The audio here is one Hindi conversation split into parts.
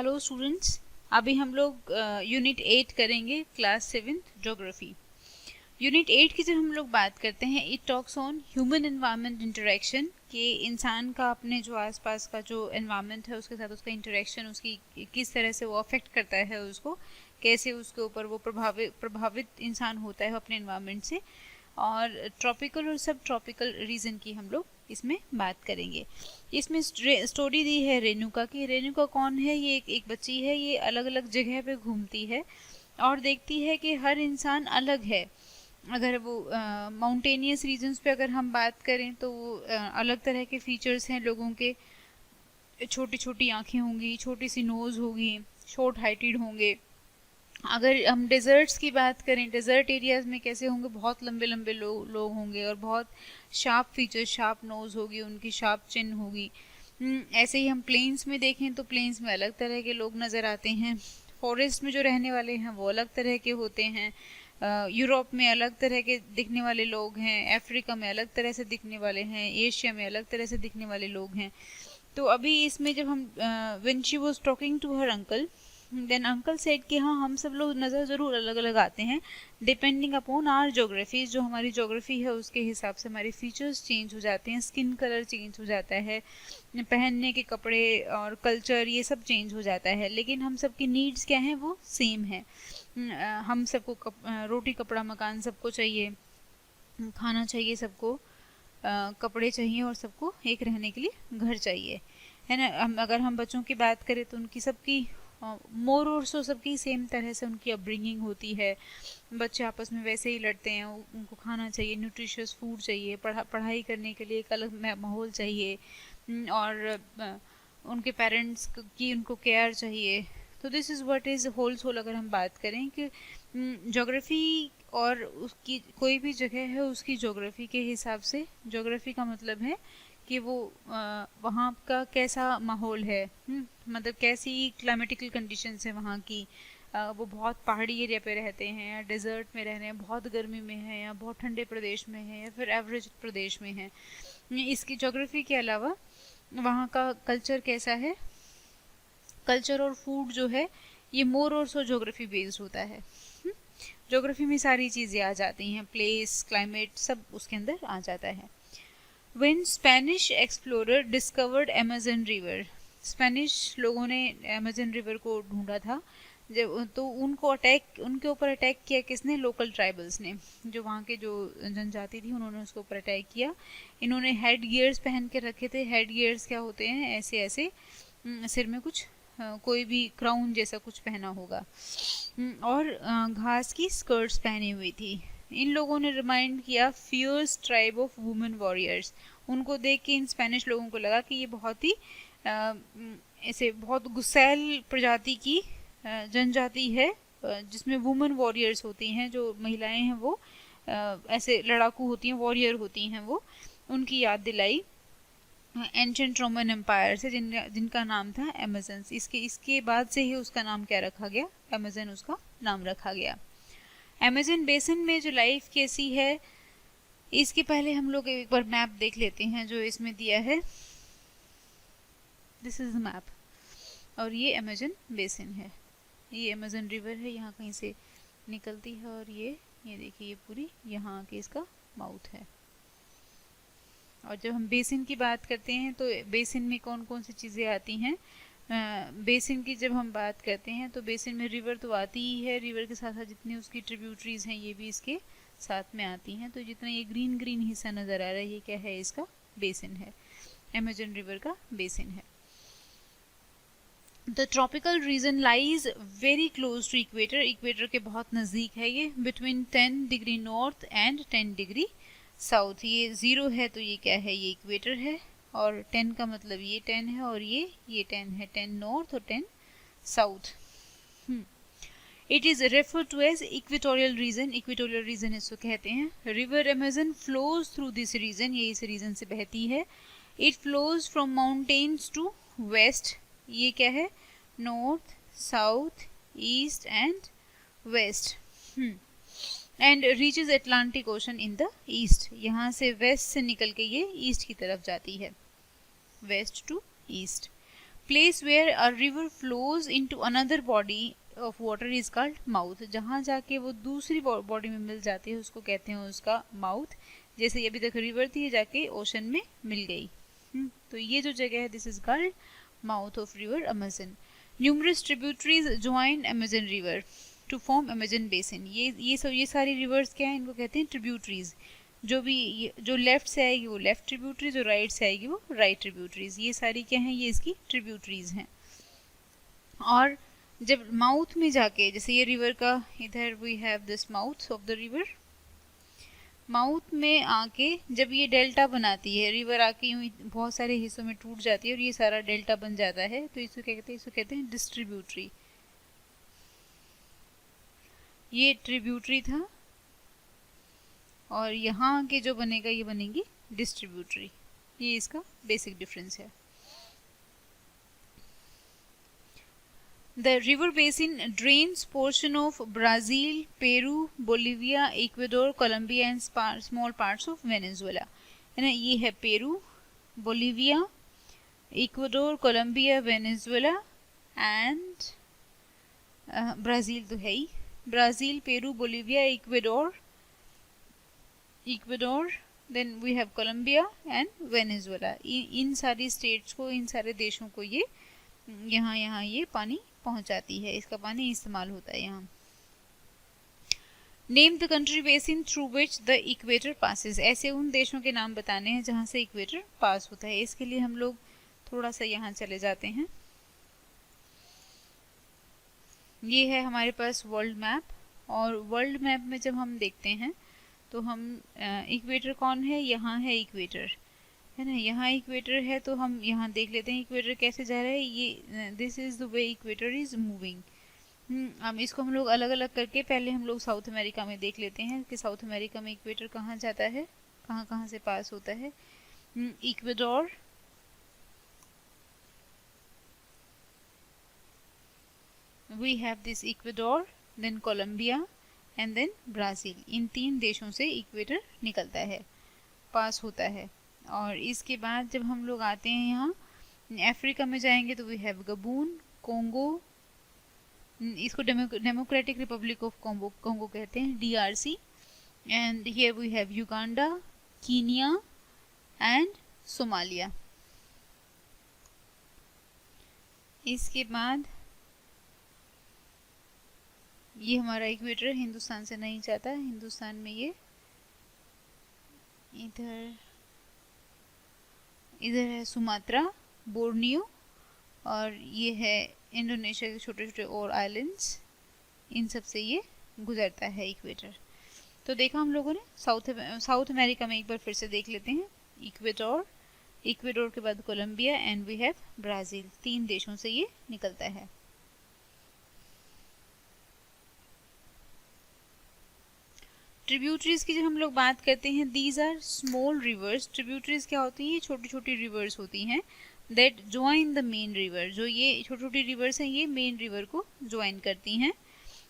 हेलो स्टूडेंट्स, अभी हम लोग यूनिट 8 करेंगे, क्लास 7 ज्योग्राफी। यूनिट 8 की जब हम लोग बात करते हैं, it talks on human environment interaction, कि इंसान का अपने जो आसपास का जो एनवायरनमेंट है उसके साथ उसका इंटरेक्शन, उसकी किस तरह से वो अफेक्ट करता है उसको, कैसे उसके ऊपर वो प्रभावित इंसान होता है अपने एनवायरनमेंट से। और ट्रॉपिकल और सब ट्रॉपिकल रीजन की हम लोग इसमें बात करेंगे। इसमें स्टोरी दी है रेणुका की। रेणुका कौन है? ये एक बच्ची है। ये अलग अलग जगह पे घूमती है और देखती है कि हर इंसान अलग है। अगर वो माउंटेनियस रीजन्स पे अगर हम बात करें तो वो अलग तरह के फीचर्स हैं लोगों के। छोटी छोटी आंखें होंगी, छोटी सी नोज होगी, शॉर्ट हाइटेड होंगे। अगर हम डेजर्ट्स की बात करें, डेजर्ट एरियाज में कैसे होंगे? बहुत लंबे लंबे लोग होंगे और बहुत शार्प फीचर्स, शार्प नोज होगी उनकी, शार्प चिन होगी। ऐसे ही हम प्लेन्स में देखें तो प्लेन्स में अलग तरह के लोग नज़र आते हैं। फॉरेस्ट में जो रहने वाले हैं वो अलग तरह के होते हैं। यूरोप में अलग तरह के दिखने वाले लोग हैं, अफ्रीका में अलग तरह से दिखने वाले हैं, एशिया में अलग तरह से दिखने वाले लोग हैं। तो अभी इसमें जब हम when she was talking to her uncle, then uncle said कि हाँ, हम सब लोग नज़र ज़रूर अलग अलग आते हैं, डिपेंडिंग अपॉन आर जोग्राफी। जो हमारी जोग्राफी है उसके हिसाब से हमारे फीचर्स चेंज हो जाते हैं, स्किन कलर चेंज हो जाता है, पहनने के कपड़े और कल्चर ये सब चेंज हो जाता है। लेकिन हम सब की नीड्स क्या हैं? वो सेम है। हम सबको रोटी कपड़ा मकान सबको चाहिए, खाना चाहिए सबको, कपड़े चाहिए और सबको एक रहने के लिए घर चाहिए, है ना। अगर हम बच्चों की बात करें तो उनकी सबकी मोर और सो सबकी सेम तरह से उनकी अपब्रिंगिंग होती है। बच्चे आपस में वैसे ही लड़ते हैं, उनको खाना चाहिए, न्यूट्रिशियस फूड चाहिए, पढ़ाई करने के लिए एक अलग माहौल चाहिए, और उनके पेरेंट्स की उनको केयर चाहिए। तो this is what is whole soul. अगर हम बात करें कि ज्योग्राफी और उसकी कोई भी जगह है उसकी ज्योग्राफी के हिसाब से, ज्योग्राफी का मतलब है कि वो वहाँ का कैसा माहौल है, मतलब कैसी क्लाइमेटिकल कंडीशंस है वहाँ की। वो बहुत पहाड़ी एरिया पे रहते हैं या डेजर्ट में रह रहे हैं, बहुत गर्मी में है या बहुत ठंडे प्रदेश में है या फिर एवरेज प्रदेश में है। इसकी ज्योग्राफी के अलावा वहाँ का कल्चर कैसा है, कल्चर और फूड जो है ये मोर और सो ज्योग्राफी बेस्ड होता है। ज्योग्राफी में सारी चीज़ें आ जाती हैं, प्लेस, क्लाइमेट, सब उसके अंदर आ जाता है। When Spanish explorer discovered Amazon River, Spanish लोगों ने अमेजन रिवर को ढूंढा था जब, तो उनके ऊपर अटैक किया किसने? लोकल ट्राइबल्स ने। जो वहाँ के जो जनजाति थी उन्होंने उसके ऊपर अटैक किया। इन्होंने हेड गियर्स पहन के रखे थे। हेड गियर्स क्या होते हैं? ऐसे ऐसे सिर में कुछ कोई भी क्राउन जैसा कुछ पहना होगा, और घास की स्कर्ट्स पहनी हुई थी। इन लोगों ने रिमाइंड किया fierce tribe of women warriors. उनको देख के इन स्पेनिश लोगों को लगा कि ये बहुत ही ऐसे बहुत गुस्सैल प्रजाति की जनजाति है, जिसमें वुमेन वॉरियर्स होती हैं, जो महिलाएं हैं वो ऐसे लड़ाकू होती हैं, वॉरियर होती हैं वो। उनकी याद दिलाई एंशिएंट रोमन एम्पायर से, जिनका नाम था अमेजन्स। इसके बाद से ही उसका नाम क्या रखा गया? अमेजन उसका नाम रखा गया। अमेजन बेसिन में जो लाइफ कैसी है, इसके पहले हम लोग एक बार मैप देख लेते हैं जो इसमें दिया है। दिस इज द मैप, और ये अमेजन बेसिन है। ये अमेजन रिवर है, यहाँ कहीं से निकलती है, और ये देखिए ये पूरी यहाँ आके इसका माउथ है। और जब हम बेसिन की बात करते हैं तो बेसिन में कौन कौन सी चीज़ें आती हैं? बेसिन की जब हम बात करते हैं तो बेसिन में रिवर तो आती ही है, रिवर के साथ साथ जितनी उसकी ट्रिब्यूटरीज हैं ये भी इसके साथ में आती हैं। तो जितना ये ग्रीन ग्रीन हिस्सा नज़र आ रहा है ये क्या है? इसका बेसिन है, अमेजन रिवर का बेसिन है। The tropical region lies very close to equator, equator के बहुत नज़दीक है ये, between 10 degree north and 10 degree south. ये 0 है तो ये क्या है? ये इक्वेटर है, और 10 का मतलब ये 10 है, और ये 10 है, 10 नॉर्थ और 10 south. It is refer to as equatorial region, equatorial region इसको कहते हैं। River Amazon flows through this region, ये इस रीजन से बहती है। It flows from mountains to west, ये क्या है? North, south, east and west, and reaches Atlantic Ocean in the east. यहाँ से वेस्ट से निकल के ये ईस्ट की तरफ जाती है, west to east. Place where a river flows into another body of water is called mouth. जहाँ जाके वो दूसरी बॉडी में मिल जाती है उसको कहते हैं उसका माउथ। जैसे ये अभी तक रिवर थी, ये जाके ओशन में मिल गई। तो ये जो जगह है, this is called mouth of river Amazon. Numerous tributaries join Amazon river to form Amazon basin. ये सारी रिवर्स क्या है, इनको कहते हैं ट्रिब्यूटरीज। जो लेफ्ट से आएगी वो लेफ्ट ट्रिब्यूटरी, जो राइट से आएगी वो राइट ट्रिब्यूटरीज। ये सारी क्या हैं, ये इसकी ट्रिब्यूटरीज हैं। और जब माउथ में जाके, जैसे ये रिवर का इधर we have this mouth of the river, mouth में आके जब ये डेल्टा बनाती है, रिवर आके यूं बहुत सारे हिस्सों में टूट जाती है और ये सारा डेल्टा बन जाता है, तो इसको क्या कहते हैं, इसको कहते हैं डिस्ट्रीब्यूटरी। ये ट्रिब्यूटरी था और यहाँ के जो बनेगा ये बनेगी डिस्ट्रीब्यूटरी। ये इसका बेसिक डिफरेंस है। The river basin drains portion of Brazil, Peru, Bolivia, Ecuador, Colombia and small parts of Venezuela। है ना, ये है Peru, Bolivia, Ecuador, Colombia, Venezuela and Brazil तो है ही। Brazil, Peru, Bolivia, Ecuador, then we have Colombia and Venezuela. इन सारी स्टेट्स को, इन सारे देशों को ये यहाँ ये पानी पहुंचाती है, इसका पानी इस्तेमाल होता है यहाँ। Name the country basin through which the equator passes. ऐसे उन देशों के नाम बताने हैं जहाँ से इक्वेटर पास होता है। इसके लिए हम लोग थोड़ा सा यहाँ चले जाते हैं। ये है हमारे पास वर्ल्ड मैप, और वर्ल्ड मैप में जब हम देखते हैं तो हम इक्वेटर कौन है, यहाँ है इक्वेटर, है ना, यहाँ इक्वेटर है। तो हम यहाँ देख लेते हैं इक्वेटर कैसे जा रहा है। ये this is the way equator is moving. अब इसको हम लोग अलग अलग करके, पहले हम लोग साउथ अमेरिका में देख लेते हैं कि साउथ अमेरिका में इक्वेटर कहाँ जाता है, कहाँ कहाँ से पास होता है। Ecuador, we have this Ecuador, then Colombia and then Brazil. इन तीन देशों से इक्वेटर निकलता है, पास होता है। और इसके बाद जब हम लोग आते हैं यहाँ अफ्रीका में जाएंगे तो वी हैव गबून, कोंगो, इसको डेमोक्रेटिक रिपब्लिक ऑफ कोंगो कहते हैं, DRC, and here we have Uganda, Kenya and Somalia. इसके बाद ये हमारा इक्वेटर हिंदुस्तान से नहीं जाता, हिंदुस्तान में ये इधर है सुमात्रा, बोर्नियो, और ये है इंडोनेशिया के छोटे छोटे और आइलैंड्स, इन सब से ये गुजरता है इक्वेटर। तो देखा हम लोगों ने साउथ अमेरिका में एक बार फिर से देख लेते हैं। इक्वेडोर के बाद Colombia and we have Brazil. तीन देशों से ये निकलता है। ट्रिब्यूटरीज की जब हम लोग बात करते हैं, these are small rivers. Tributaries क्या होती हैं, छोटी छोटी रिवर्स होती हैं that join the main river. जो ये छोटी छोटी रिवर्स हैं ये मेन रिवर को ज्वाइन करती हैं।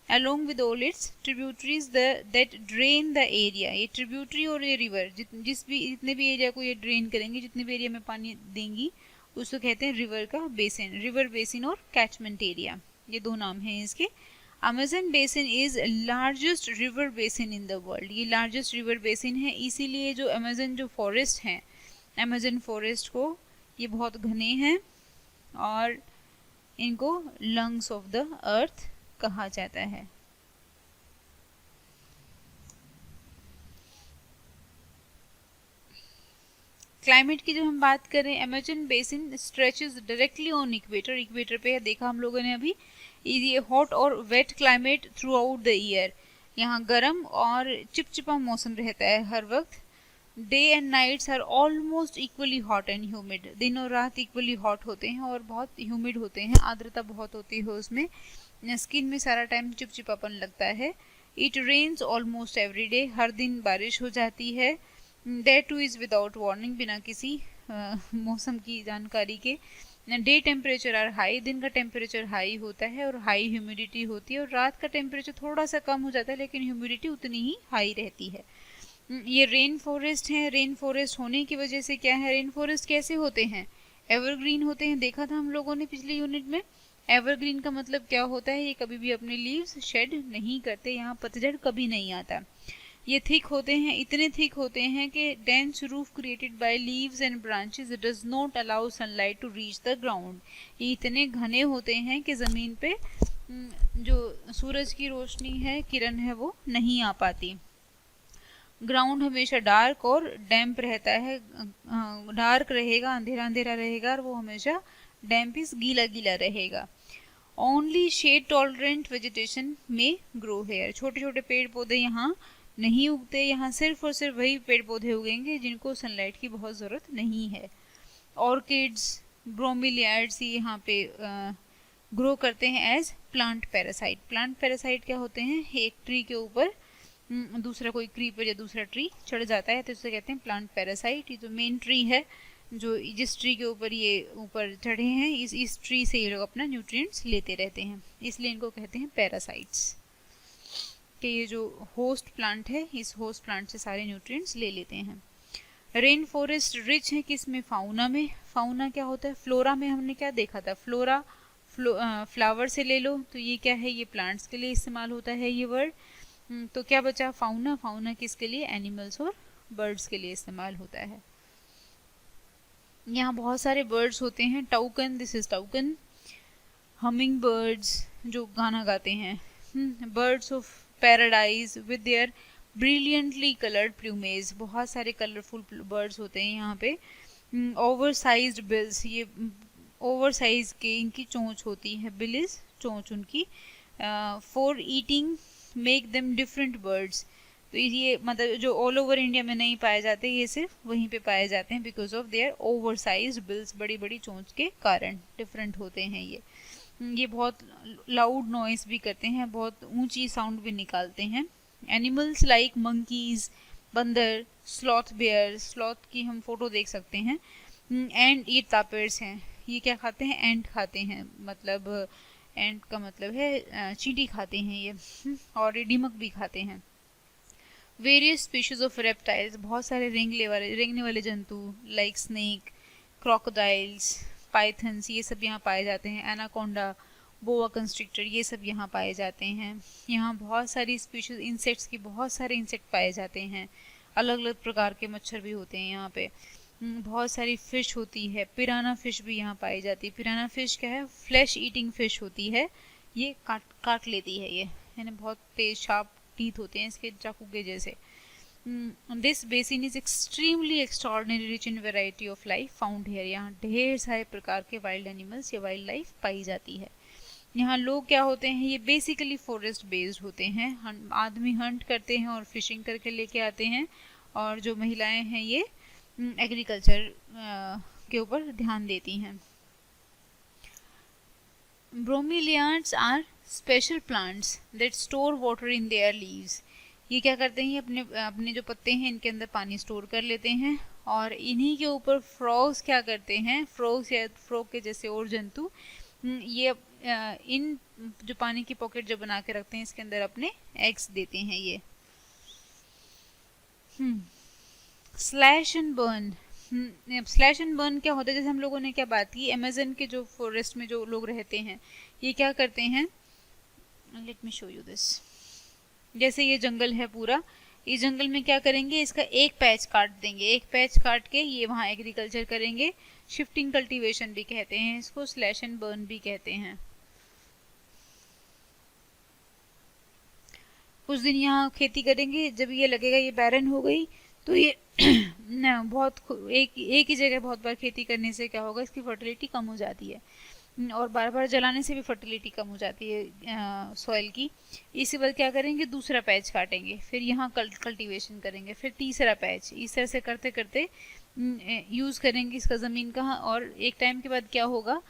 Along with all it's tributaries that drain the area. ये ट्रिब्यूटरी और ये रिवर जितने भी एरिया को ये ड्रेन करेंगी, जितने भी एरिया में पानी देंगी, उसको कहते हैं रिवर का बेसिन। रिवर बेसिन और कैचमेंट एरिया, ये दो नाम हैं इसके। Amazon basin is largest river basin in the world. ये लार्जेस्ट रिवर बेसिन है, इसीलिए जो अमेजन जो फॉरेस्ट हैं, अमेजन फॉरेस्ट को ये बहुत घने हैं और इनको लंग्स ऑफ द अर्थ कहा जाता है। क्लाइमेट की जब हम बात करें, Amazon basin stretches directly on equator. Equator पे देखा हम लोगों ने अभी, ये हॉट और wet climate throughout the year. यहाँ गर्म और चिपचिपा मौसम रहता है हर वक्त। Day and nights are almost equally hot and humid. दिन और रात इक्वली हॉट होते हैं और बहुत ह्यूमिड होते हैं, आर्द्रता बहुत होती है उसमें, स्किन में सारा टाइम चिपचिपापन लगता है। It rains almost every day, हर दिन बारिश हो जाती है। That too is without warning, बिना किसी मौसम की जानकारी के। डे टेम्परेचर आर हाई, दिन का टेम्परेचर हाई होता है और हाई ह्यूमिडिटी होती है, और रात का टेम्परेचर थोड़ा सा कम हो जाता है लेकिन ह्यूमिडिटी उतनी ही हाई रहती है। ये रेन फॉरेस्ट है। रेन फॉरेस्ट होने की वजह से क्या है, रेन फॉरेस्ट कैसे होते हैं, एवरग्रीन होते हैं, देखा था हम लोगों ने पिछले यूनिट में। एवरग्रीन का मतलब क्या होता है, ये कभी भी अपने लीव्स शेड नहीं करते, यहाँ पतझड़ कभी नहीं आता। ये थिक होते हैं, इतने थिक होते हैं कि dense roof created by leaves and branches does not allow sunlight to reach the ground. ये इतने घने होते हैं कि ज़मीन पे जो सूरज की रोशनी है, किरण है, वो नहीं आ पाती। ग्राउंड हमेशा डार्क और डैम्प रहता है, डार्क रहेगा, अंधेरा अंधेरा रहेगा, और वो हमेशा डैम्प इज गीला गीला रहेगा। ओनली शेड टॉलरेंट वेजिटेशन में ग्रो हेयर। छोटे छोटे पेड़ पौधे यहाँ नहीं उगते, यहाँ सिर्फ और सिर्फ वही पेड़ पौधे उगेंगे जिनको सनलाइट की बहुत ज़रूरत नहीं है। ऑर्किड्स, ब्रोमिलियाड्स यहाँ पे ग्रो करते हैं as plant parasite. Plant parasite क्या होते हैं, एक ट्री के ऊपर दूसरा कोई क्रीपर या दूसरा ट्री चढ़ जाता है तो उसे कहते हैं प्लांट पैरासाइट। ये जो मेन ट्री है, जो जिस ट्री के ऊपर ये ऊपर चढ़े हैं, इस ट्री से ये लोग अपना न्यूट्रिएंट्स लेते रहते हैं, इसलिए इनको कहते हैं पैरासाइट्स। कि ये जो होस्ट प्लांट है, इस होस्ट प्लांट से सारे न्यूट्रिएंट्स ले लेते हैं। रेन फॉरेस्ट रिच है किसमें, फाउना में। फाउना क्या होता है, फ्लोरा में हमने क्या देखा था, फ्लोरा फ्लावर से ले लो, तो ये क्या है, ये प्लांट्स के लिए इस्तेमाल होता है ये वर्ड। तो क्या बचा, फाउना। फाउना किसके लिए, एनिमल्स और बर्ड्स के लिए इस्तेमाल होता है। यहाँ बहुत सारे बर्ड्स होते हैं। टाउकन, दिस इज टाउकन। हमिंग बर्ड्स जो गाना गाते हैं। Birds of paradise with their brilliantly coloured plumage. बहुत सारे कलरफुल बर्ड्स होते हैं यहाँ पे। ओवर साइज्ड बिल्स, ये ओवर साइज के इनकी चोंच होती है, बिल इज चोंच उनकी। For eating make them different birds. तो ये मतलब जो ऑल ओवर इंडिया में नहीं पाए जाते, ये सिर्फ वहीं पे पाए जाते हैं because of their over size bills. बड़ी बड़ी चोंच के कारण डिफरेंट होते हैं ये बहुत लाउड नॉइस भी करते हैं, बहुत ऊंची साउंड भी निकालते हैं। एनिमल्स लाइक मंकीज, बंदर, स्लॉथ बेयर, स्लॉथ की हम फोटो देख सकते हैं। एंड ये तापेर्स हैं, ये क्या खाते हैं, एंट खाते हैं, मतलब एंट का मतलब है चींटी खाते हैं ये, और ये दीमक भी खाते हैं। वेरियस स्पीशीज ऑफ रेप्टाइल्स, बहुत सारे रेंगने वाले जंतु लाइक स्नेक, क्रोकोडाइल्स, पाइथन्स, ये सब यहाँ पाए जाते हैं। एनाकोंडा, बोआ कंस्ट्रिक्टर, ये सब यहाँ पाए जाते हैं। यहाँ बहुत सारी स्पीशीज इंसेक्ट्स की, बहुत सारे इंसेक्ट पाए जाते हैं। अलग अलग प्रकार के मच्छर भी होते हैं यहाँ पे। बहुत सारी फिश होती है। पिराना फिश भी यहाँ पाई जाती है। पिराना फिश क्या है, फ्लैश ईटिंग फिश होती है, ये काट लेती है, ये यानी बहुत तेज शार्प टीथ होते हैं इसके, चाकू के जैसे। This basin is extremely extraordinary rich in variety of life found here. यहाँ ढेर सारे प्रकार के वाइल्ड एनिमल्स या वाइल्ड लाइफ पाई जाती है। यहाँ लोग क्या होते हैं, ये बेसिकली फॉरेस्ट बेस्ड होते हैं। आदमी हंट करते हैं और फिशिंग करके लेके आते हैं, और जो महिलाएं हैं ये एग्रीकल्चर के ऊपर ध्यान देती हैं। Bromeliads are special plants that store water in their leaves. ये क्या करते हैं, अपने जो पत्ते हैं इनके अंदर पानी स्टोर कर लेते हैं, और इन्हीं के ऊपर फ्रॉग्स क्या करते हैं, फ्रॉग्स या फ्रॉग के जैसे और जंतु ये इन जो पानी की पॉकेट जो बना के रखते हैं इसके अंदर अपने एग्स देते हैं ये। Slash and burn. Slash and burn क्या होता है, जैसे हम लोगों ने क्या बात की, अमेज़न के जो फॉरेस्ट में जो लोग रहते हैं ये क्या करते हैं, let me show you this. जैसे ये जंगल है पूरा, इस जंगल में क्या करेंगे, इसका एक पैच काट देंगे, एक पैच काट के ये वहाँ एग्रीकल्चर करेंगे। शिफ्टिंग कल्टीवेशन भी कहते हैं इसको, स्लैश एंड बर्न भी कहते हैं। कुछ दिन यहाँ खेती करेंगे, जब ये लगेगा ये बैरन हो गई तो ये बहुत एक ही जगह बहुत बार खेती करने से क्या होगा, इसकी फर्टिलिटी कम हो जाती है, और बार बार जलाने से भी फर्टिलिटी कम हो जाती है सॉइल की। इसी बार क्या करेंगे, दूसरा पैच काटेंगे, फिर यहाँ कल्टीवेशन करेंगे, फिर तीसरा पैच, इस तरह से करते करते यूज़ करेंगे इसका ज़मीन का। और एक टाइम के बाद क्या होगा,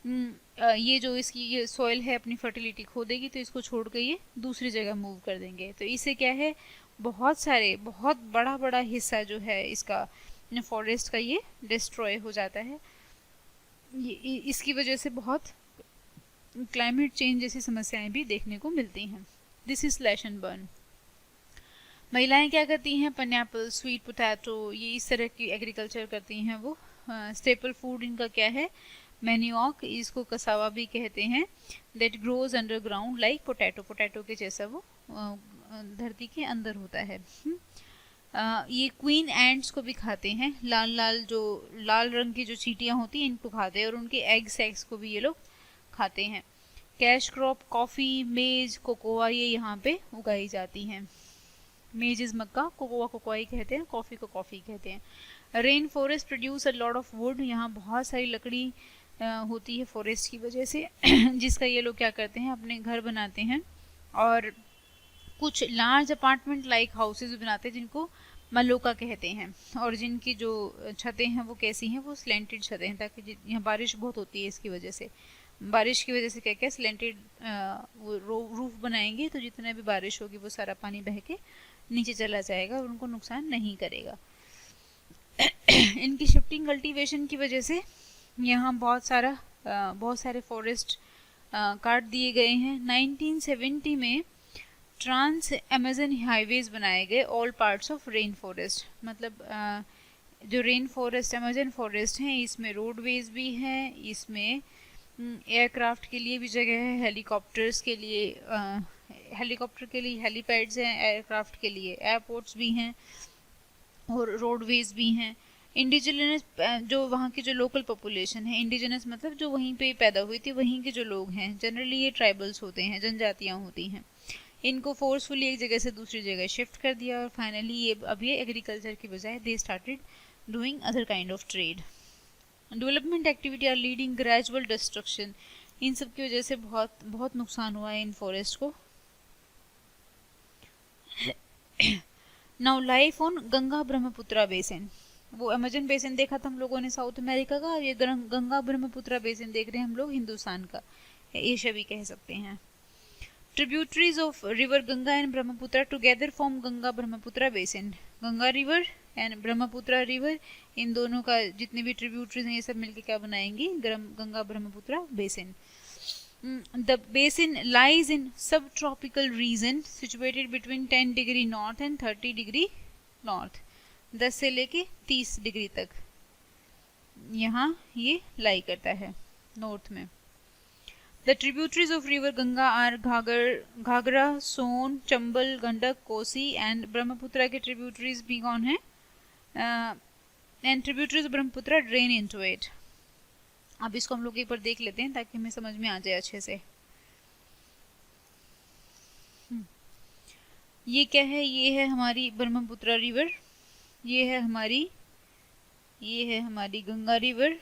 ये जो इसकी ये सॉइल है अपनी फर्टिलिटी खो देगी, तो इसको छोड़ के ये दूसरी जगह मूव कर देंगे। तो इससे क्या है, बहुत बड़ा हिस्सा जो है इसका फॉरेस्ट का ये डिस्ट्रॉय हो जाता है। इसकी वजह से बहुत क्लाइमेट चेंज जैसी समस्याएं भी देखने को मिलती हैं। This is slash and burn. महिलाएं क्या करती हैं, पाइनएप्पल, स्वीट पोटैटो, ये इस तरह की एग्रीकल्चर करती हैं वो। स्टेपल फूड इनका क्या है, मैन्योक, इसको कसावा भी कहते हैं, that grows underground like potato, potato के जैसा वो धरती के अंदर होता है। ये क्वीन एंड्स को भी खाते हैं, लाल लाल जो लाल रंग की जो चींटियां होती हैं इनको खाते हैं, और उनके एग सैक्स को भी ये लोग खाते हैं। कैश क्रॉप कॉफ़ी, मेज, कोकोआ ये यहाँ पे उगाई जाती हैं। मेज इज मक्का, कोकोआ कोकोआ कहते हैं, कॉफ़ी को कॉफ़ी कहते हैं। Rain forest produce a lot of would, यहाँ बहुत सारी लकड़ी होती है फॉरेस्ट की वजह से जिसका ये लोग क्या करते हैं, अपने घर बनाते हैं, और कुछ लार्ज अपार्टमेंट लाइक हाउसेज बनाते हैं जिनको मलोका कहते हैं, और जिनकी जो छतें हैं वो कैसी हैं, वो स्लेंटेड छतें हैं, ताकि यहाँ बारिश बहुत होती है, इसकी वजह से बारिश की वजह से क्या क्या स्लेंटेड वो रूफ बनाएंगे, तो जितना भी बारिश होगी वो सारा पानी बह के नीचे चला जाएगा और उनको नुकसान नहीं करेगा। इनकी शिफ्टिंग कल्टीवेशन की वजह से यहाँ बहुत सारे फॉरेस्ट काट दिए गए हैं। 1970 में ट्रांस अमेजन हाईवेज बनाए गए all parts of rain forest, मतलब जो रेन फॉरेस्ट अमेजन फॉरेस्ट हैं इसमें रोडवेज भी हैं, इसमें एयरक्राफ्ट के लिए भी जगह है, हेलीकॉप्टर के लिए हेलीपैड्स हैं, एयरक्राफ्ट के लिए एयरपोर्ट्स भी हैं, और रोडवेज भी हैं। इंडिजिनस जो वहाँ की जो लोकल पॉपुलेशन है, इंडिजिनस मतलब जो वहीं पे पैदा हुई थी, वहीं के जो लोग हैं, जनरली ये ट्राइबल्स होते हैं, जनजातियाँ होती हैं, इनको फोर्सफुली एक जगह से दूसरी जगह शिफ्ट कर दिया, और फाइनली ये एग्रीकल्चर की बजाय they started doing other kind of trade. Development activity are leading gradual destruction, इन सब की वजह से बहुत बहुत नुकसान हुआ है इन फॉरेस्ट को। Now life on Ganga Brahmaputra basin, वो अमेजन बेसिन देखा था हम लोगों ने साउथ अमेरिका का, ये गंगा ब्रह्मपुत्रा बेसिन देख रहे हैं हम लोग हिंदुस्तान का, एशिया भी कह सकते हैं। Tributaries of river Ganga and Brahmaputra together form Ganga Brahmaputra basin, Ganga river and Brahmaputra river, इन दोनों का जितने भी ट्रिब्यूटरीज हैं ये सब मिलके क्या बनाएंगी, Ganga Brahmaputra basin. The basin lies in subtropical region situated between 10 degree north and 30 degree north, 10 से लेके 30 डिग्री तक यहाँ ये लाई करता है नॉर्थ में। The tributaries of river Ganga are Ghaghara, Son, Chambal, Gandak, Kosi and Brahmaputra के ट्रिब्यूटरीज भी कौन है, and tributaries of Brahmaputra drain into it. अब इसको हम लोग एक बार देख लेते हैं ताकि हमें समझ में आ जाए अच्छे से। ये क्या है, ये है हमारी ब्रह्मपुत्रा रिवर, ये है हमारी गंगा रिवर,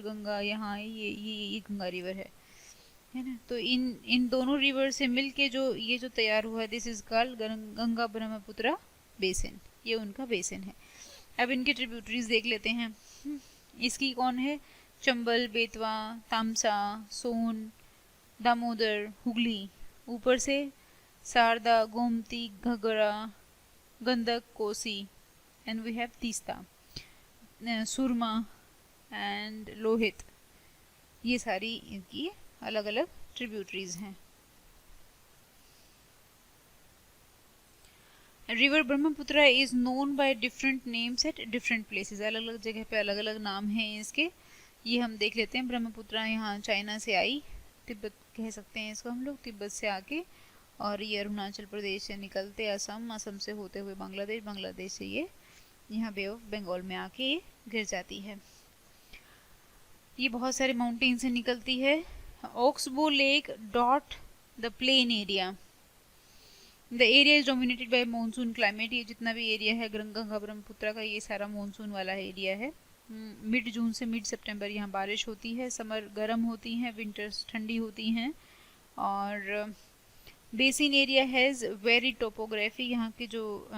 गंगा यहाँ है, ये गंगा रिवर है ना। तो इन दोनों रिवर से मिलके जो तैयार हुआ है, this is called Ganga Brahmaputra basin, ये उनका बेसिन है। अब इनके ट्रिब्यूटरीज देख लेते हैं। इसकी कौन है, चंबल, बेतवा, तामसा, सोन, दामोदर, हुगली, ऊपर से Sharda, Gomti, Ghaghara, Gandak, Kosi, and we have Teesta, Surma and Lohit, ये सारी इनकी अलग अलग ट्रिब्यूटरीज हैं। River Brahmaputra is known by different names at different places, अलग अलग जगह पे अलग अलग नाम हैं इसके। ये हम देख लेते हैं। ब्रह्मपुत्रा यहाँ चाइना से आई, तिब्बत कह सकते हैं इसको हम लोग, तिब्बत से आके और ये अरुणाचल प्रदेश से निकलते असम, असम से होते हुए बांग्लादेश, बांग्लादेश से ये यहाँ बे ऑफ बंगाल में आके ये गिर जाती है। ये बहुत सारे माउंटेन से निकलती है। Oxbow lake dot the plain area, the area is dominated by monsoon climate, ये जितना भी एरिया है गंगा ब्रह्मपुत्रा का ये सारा मानसून वाला एरिया है। मिड जून से मिड सितंबर यहाँ बारिश होती है, समर गर्म होती हैं, विंटर्स ठंडी होती हैं। और basin area has very topography, यहाँ की जो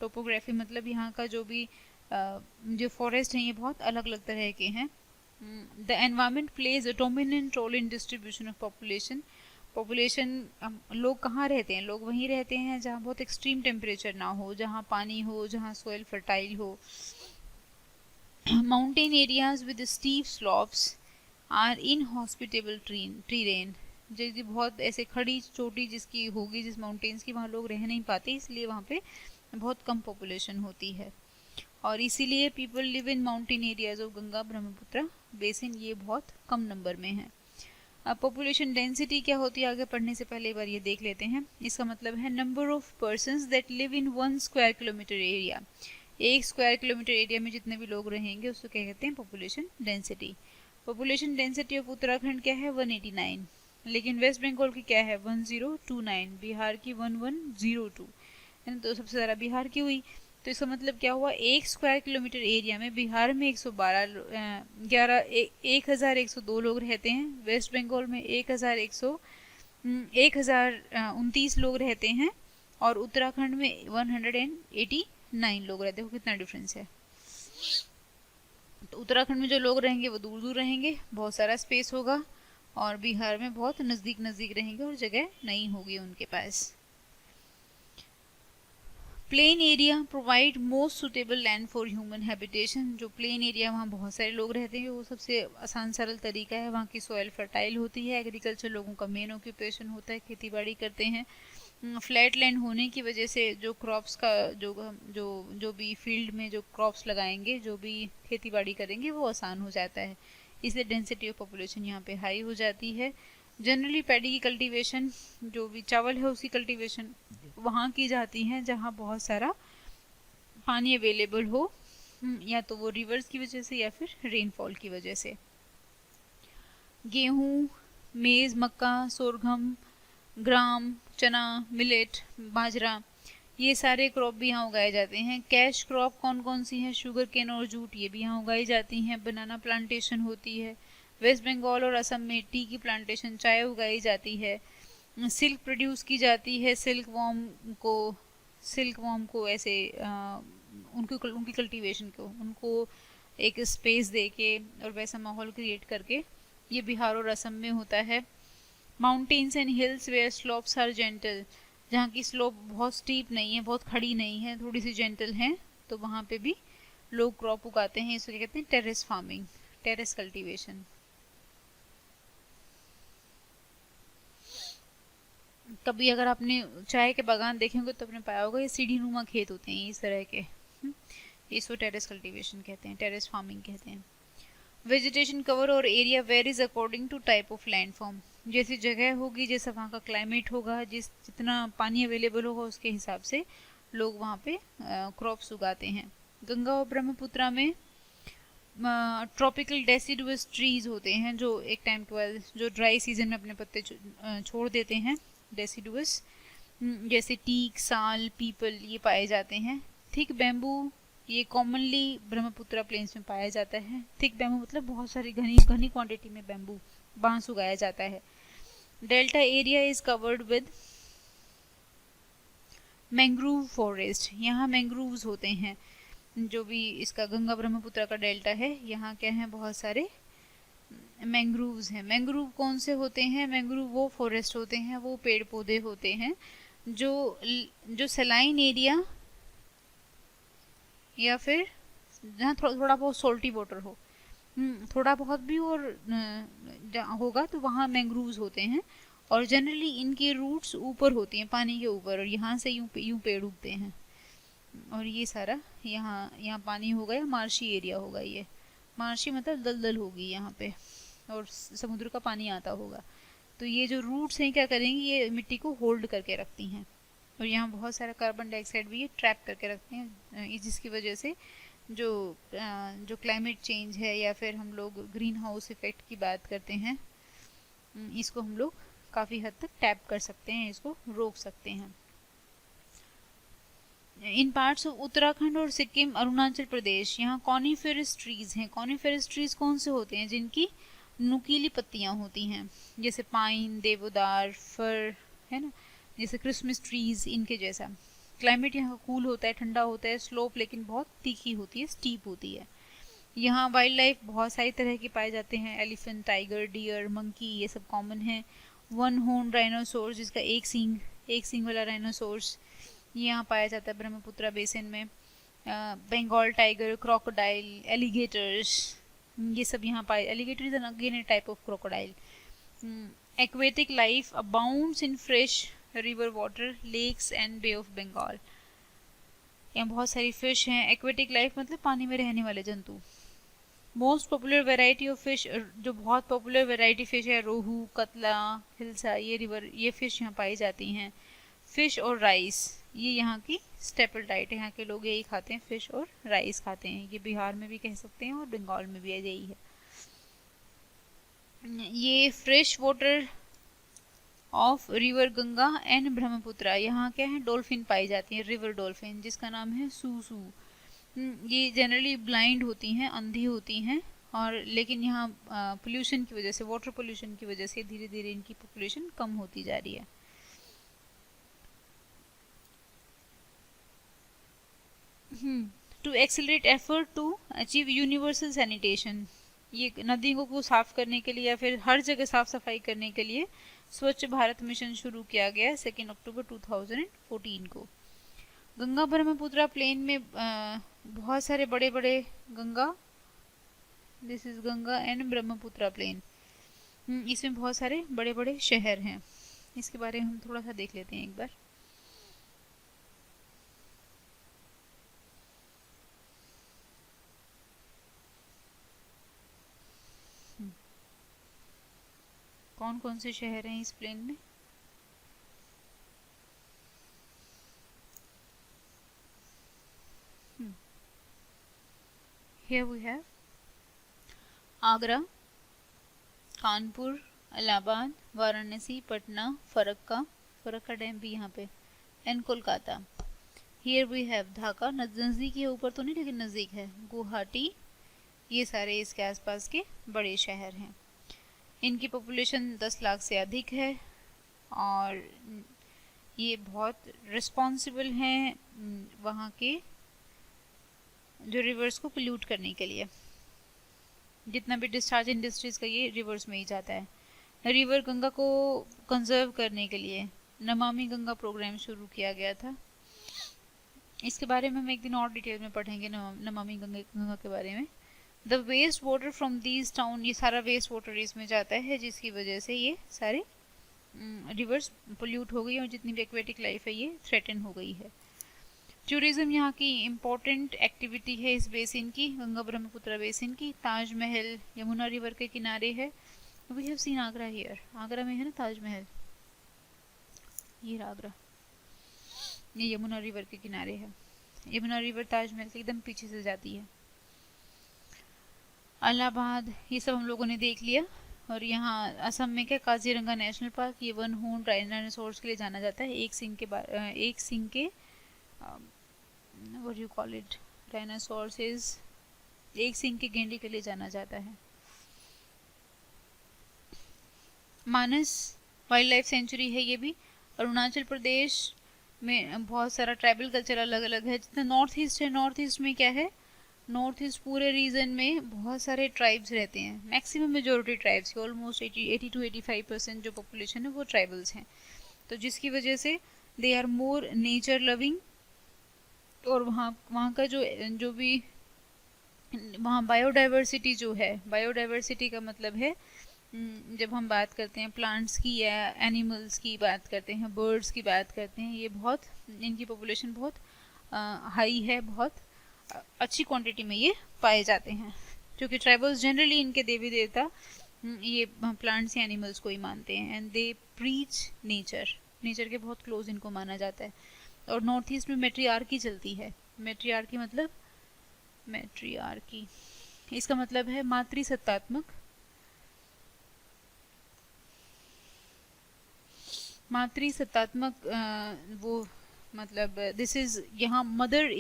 टोपोग्राफी मतलब यहाँ का जो भी जो फॉरेस्ट हैं ये बहुत अलग अलग तरह के हैं। The environment plays a dominant role in distribution of population, लोग कहाँ रहते हैं, लोग वहीं रहते हैं जहाँ बहुत एक्सट्रीम टेम्परेचर ना हो, जहाँ पानी हो, जहाँ सोइल फर्टाइल हो। Mountain areas with steep slopes are inhospitable terrain, जो बहुत ऐसे खड़ी चोटी जिसकी होगी, जिस माउंटेन्स की, वहाँ लोग रह नहीं पाते, इसलिए वहाँ पे बहुत कम पॉपुलेशन होती है। और इसीलिए people live in mountain areas of Ganga Brahmaputra basin, ये बहुत कम नंबर में है। अब पॉपुलेशन डेंसिटी क्या होती है आगे पढ़ने से पहले एक बार ये देख लेते हैं। इसका मतलब है number of persons that live in 1 square kilometre area. 1 square kilometre area में जितने भी लोग रहेंगे उसको क्या कहते हैं, population density. Population density of Uttarakhand क्या है, 189, लेकिन वेस्ट बंगाल की क्या है, 1029, बिहार की 1102 है ना, तो सबसे ज़्यादा बिहार की हुई। तो इसका मतलब क्या हुआ, 1 स्क्वायर किलोमीटर एरिया में बिहार में 1102 लोग रहते हैं, वेस्ट बंगाल में 1029 लोग रहते हैं, और उत्तराखंड में 189 लोग रहते हैं। कितना डिफरेंस है। तो उत्तराखंड में जो लोग रहेंगे वो दूर दूर रहेंगे, बहुत सारा स्पेस होगा, और बिहार में बहुत नज़दीक नज़दीक रहेंगे और जगह नहीं होगी उनके पास। Plain area provide most suitable land for human habitation. जो प्लेन एरिया, वहाँ बहुत सारे लोग रहते हैं, वो सबसे आसान सरल तरीका है। वहाँ की सॉइल फर्टाइल होती है, एग्रीकल्चर लोगों का मेन ऑक्यूपेशन होता है, खेती बाड़ी करते हैं। फ्लैट लैंड होने की वजह से जो क्रॉप्स का जो भी फील्ड में जो क्रॉप्स लगाएंगे, जो भी खेती बाड़ी करेंगे, वो आसान हो जाता है। इसलिए डेंसिटी ऑफ पॉपुलेशन यहाँ पे हाई हो जाती है। जनरली पैडी की कल्टीवेशन, जो भी चावल है उसकी कल्टीवेशन वहाँ की जाती है जहाँ बहुत सारा पानी अवेलेबल हो, या तो वो रिवर्स की वजह से या फिर रेनफॉल की वजह से। गेहूँ, मेज़, मक्का, सोरघम, ग्राम, चना, मिलेट, बाजरा, ये सारे क्रॉप भी यहाँ उगाए जाते हैं। कैश क्रॉप कौन कौन सी हैं, शुगर केन और जूट, ये भी यहाँ उगाई जाती हैं। बनाना प्लांटेशन होती है। वेस्ट बंगाल और असम में टी की प्लांटेशन, चाय उगाई जाती है। सिल्क प्रोड्यूस की जाती है। सिल्क वॉर्म को ऐसे उनकी कल्टीवेशन को, उनको एक स्पेस दे के और वैसा माहौल क्रिएट करके, ये बिहार और असम में होता है। Mountains and hills where slopes are gentle, जहाँ की स्लोप बहुत स्टीप नहीं है, बहुत खड़ी नहीं है, थोड़ी सी जेंटल है, तो वहाँ पे भी लोग क्रॉप उगाते हैं। इसको कहते हैं टेरेस फार्मिंग, टेरेस कल्टीवेशन। कभी अगर आपने चाय के बागान देखे होंगे तो आपने पाया होगा ये सीढ़ी नुमा खेत होते हैं इस तरह के, इसको टेरेस कल्टीवेशन कहते हैं, टेरेस फार्मिंग कहते हैं। वेजिटेशन कवर और area varies according to type of landform, जैसी जगह होगी, जैसा वहाँ का क्लाइमेट होगा, जितना पानी अवेलेबल होगा उसके हिसाब से लोग वहाँ पे क्रॉप्स उगाते हैं। गंगा और ब्रह्मपुत्रा में ट्रॉपिकल डेसिडुअस ट्रीज होते हैं, जो एक टाइम 12 जो ड्राई सीजन में अपने पत्ते छोड़ देते हैं, डेसिडुअस, जैसे टीक, साल, पीपल, ये पाए जाते हैं। थिक बैम्बू, ये कॉमनली ब्रह्मपुत्रा प्लेन्स में पाया जाता है। थिक बैम्बू मतलब बहुत सारी घनी क्वांटिटी में बैम्बू, बांस उगाया जाता है। Delta area is covered with mangrove forest, यहाँ मैंग्रोव्स होते हैं। जो भी इसका गंगा ब्रह्मपुत्रा का डेल्टा है, यहाँ क्या है, बहुत सारे मैंग्रोव्स हैं। मैंग्रोव कौन से होते हैं, मैंग्रोव वो फॉरेस्ट होते हैं, वो पेड़ पौधे होते हैं जो सलाइन एरिया या फिर जहाँ थोड़ा बहुत सोल्टी वाटर हो, थोड़ा बहुत भी और होगा तो वहाँ मैंग्रोव्स होते हैं। और जनरली इनकी रूट्स ऊपर होती हैं, पानी के ऊपर, और यहाँ से यूं पेड़ उगते हैं। और ये सारा यहाँ पानी होगा या मार्शी एरिया होगा, ये मार्शी मतलब दलदल होगी यहाँ पे, और समुद्र का पानी आता होगा। तो ये जो रूट्स हैं क्या करेंगी, ये मिट्टी को होल्ड करके रखती हैं, और यहाँ बहुत सारा कार्बन डाइऑक्साइड भी ये ट्रैप करके रखते हैं, जिसकी वजह से जो क्लाइमेट चेंज है, या फिर हम लोग ग्रीन हाउस इफेक्ट की बात करते हैं, इसको हम लोग काफ़ी हद तक टैप कर सकते हैं, इसको रोक सकते हैं। इन पार्ट्स ऑफ उत्तराखंड और सिक्किम, अरुणाचल प्रदेश, यहाँ कॉनिफेरस ट्रीज हैं। कॉनिफेरस ट्रीज कौन से होते हैं, जिनकी नुकीली पत्तियाँ होती हैं, जैसे पाइन, देवदार, फर, है ना, जैसे क्रिसमस ट्रीज, इनके जैसा। क्लाइमेट यहाँ कूल होता है, ठंडा होता है, स्लोप लेकिन बहुत तीखी होती है, स्टीप होती है। यहाँ वाइल्ड लाइफ बहुत सारी तरह के पाए जाते हैं, एलिफेंट, टाइगर, डियर, मंकी, ये सब कॉमन है। वन हॉर्न राइनोसोर्स, जिसका एक सींग वाला राइनोसोर्स यहाँ पाया जाता है ब्रह्मपुत्रा बेसिन में। बंगाल टाइगर, क्रोकोडाइल, एलिगेटर्स, ये सब यहाँ पाए। Alligator is again a type of crocodile. Aquatic life abounds in fresh river water, lakes and Bay of Bengal. यहाँ बहुत सारी फिश हैं। एक्वेटिक लाइफ मतलब पानी में रहने वाले जंतु। Most popular variety of fish, जो बहुत पॉपुलर वैरायटी फिश है, रोहू, कतला, हिल्सा, ये फिश यहाँ पाई जाती हैं। फिश और राइस, ये यहाँ की स्टेपल डाइट है। यहाँ के लोग यही खाते हैं, फिश और राइस खाते हैं। ये बिहार में भी कह सकते हैं और बंगाल में भी यही है। ये fresh water of river Ganga and Brahmaputra, यहाँ क्या है, डॉल्फिन पाई जाती है, रिवर डॉल्फिन, जिसका नाम है सूसू। ये जनरली ब्लाइंड होती हैं, अंधी होती हैं, और लेकिन यहाँ पोल्यूशन की वजह से, वाटर पोल्यूशन की वजह से धीरे धीरे इनकी पॉपुलेशन कम होती जा रही है। To accelerate effort to achieve universal sanitation, ये नदियों को साफ करने के लिए या फिर हर जगह साफ सफाई करने के लिए स्वच्छ भारत मिशन शुरू किया गया है 2 अक्टूबर 2014 को। गंगा ब्रह्मपुत्रा प्लेन में बहुत सारे बड़े बड़े Ganga, this is Ganga and Brahmaputra plain, इसमें बहुत सारे बड़े बड़े शहर हैं। इसके बारे में हम थोड़ा सा देख लेते हैं एक बार। कौन कौन से शहर हैं इस प्लेन में? Here we have Agra, Kanpur, Allahabad, Varanasi, Patna, Farakka dam भी यहाँ पे, and Kolkata. Here we have Dhaka, नज़दीक है, ऊपर तो नहीं लेकिन नज़दीक है, गुवाहाटी, ये सारे इसके आसपास के बड़े शहर हैं। इनकी पॉपुलेशन 10 लाख से अधिक है और ये बहुत रिस्पॉन्सिबल हैं वहाँ के जो रिवर्स को पोल्यूट करने के लिए। जितना भी डिस्चार्ज इंडस्ट्रीज का ये रिवर्स में ही जाता है। रिवर गंगा को कंजर्व करने के लिए नमामि गंगा प्रोग्राम शुरू किया गया था। इसके बारे में हम एक दिन और डिटेल में पढ़ेंगे, नमामि गंगा के बारे में। The waste water from these town, ये सारा वेस्ट वाटर इसमें जाता है, जिसकी वजह से ये सारे रिवर्स पोल्यूट हो गई और जितनी भी एक्वेटिक लाइफ है ये थ्रेटन हो गई है। टूरिज्म यहाँ की इम्पोर्टेंट एक्टिविटी है इस बेसिन की, गंगा ब्रह्मपुत्र बेसिन की। ताजमहल यमुना रिवर के किनारे है। We have seen Agra here, Agra में है ना ताजमहल, ये आगरा, ये यमुना रिवर के किनारे है। यमुना रिवर ताजमहल के एकदम पीछे से जाती है। इलाहाबाद, ये सब हम लोगों ने देख लिया। और यहाँ असम में क्या, काजीरंगा नेशनल पार्क, ये वन हॉर्न डायनासोर्स के लिए जाना जाता है। एक सिंह के what you call it, dinosaurs is, एक सिंह के गेंडे के लिए जाना जाता है। मानस वाइल्ड लाइफ सेंचुरी है ये भी। अरुणाचल प्रदेश में बहुत सारा ट्राइबल कल्चर अलग अलग है। जितना नॉर्थ ईस्ट है, नॉर्थ ईस्ट में क्या है, नॉर्थ ईस्ट पूरे रीजन में बहुत सारे ट्राइब्स रहते हैं। मैक्सिमम मेजोरिटी ट्राइब्स की, ऑलमोस्ट 80 to 85% जो पॉपुलेशन है वो ट्राइबल्स हैं। तो जिसकी वजह से they are more nature loving. और वहाँ का जो भी वहाँ बायोडाइवर्सिटी जो है, बायोडाइवर्सिटी का मतलब है जब हम बात करते हैं प्लांट्स की या एनिमल्स की बात करते हैं, बर्ड्स की बात करते हैं, ये बहुत, इनकी पॉपुलेशन बहुत हाई है, बहुत अच्छी क्वांटिटी में ये पाए जाते हैं। क्योंकि ट्राइबल्स जनरली इनके देवी देवता ये प्लांट्स या एनिमल्स को ही मानते हैं। एंड दे प्रीच नेचर के बहुत क्लोज इनको माना जाता है। और नॉर्थ ईस्ट में मैट्रियार्की चलती है। मैट्रियार्की मतलब, मैट्रियार्की इसका मतलब है मातृसत्तात्मक, वो मतलब दिस इज, यहाँ mother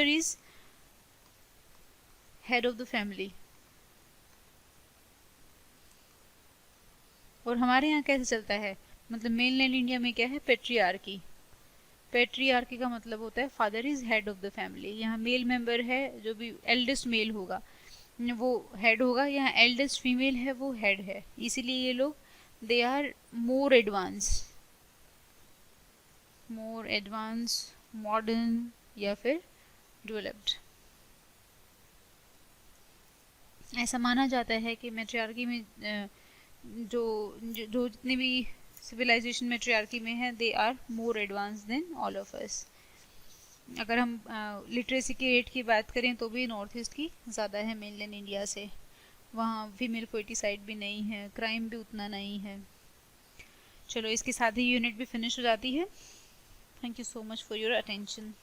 is head of the family. और हमारे यहाँ कैसे चलता है, मतलब मेनलैंड इंडिया में क्या है, पेट्रियार्की। पेट्रियार्की का मतलब होता है father is head of the family. यहाँ मेल मेंबर है, जो भी एल्डेस्ट मेल होगा वो हेड होगा, यहाँ एल्डेस्ट फीमेल है वो हेड है। इसीलिए ये लोग they are more advance, modern या फिर डेवलप्ड। ऐसा माना जाता है कि मैट्रियार्की में जो जितने भी सिविलाइजेशन मैट्रियार्की में है, they are more advance than all of us. अगर हम लिटरेसी की रेट की बात करें तो भी नॉर्थ ईस्ट की ज़्यादा है मेनलैंड इंडिया से। वहाँ फीमेल फोर्टिसाइड भी नहीं है, क्राइम भी उतना नहीं है। चलो इसके साथ ही यूनिट भी फिनिश हो जाती है। Thank you so much for your attention.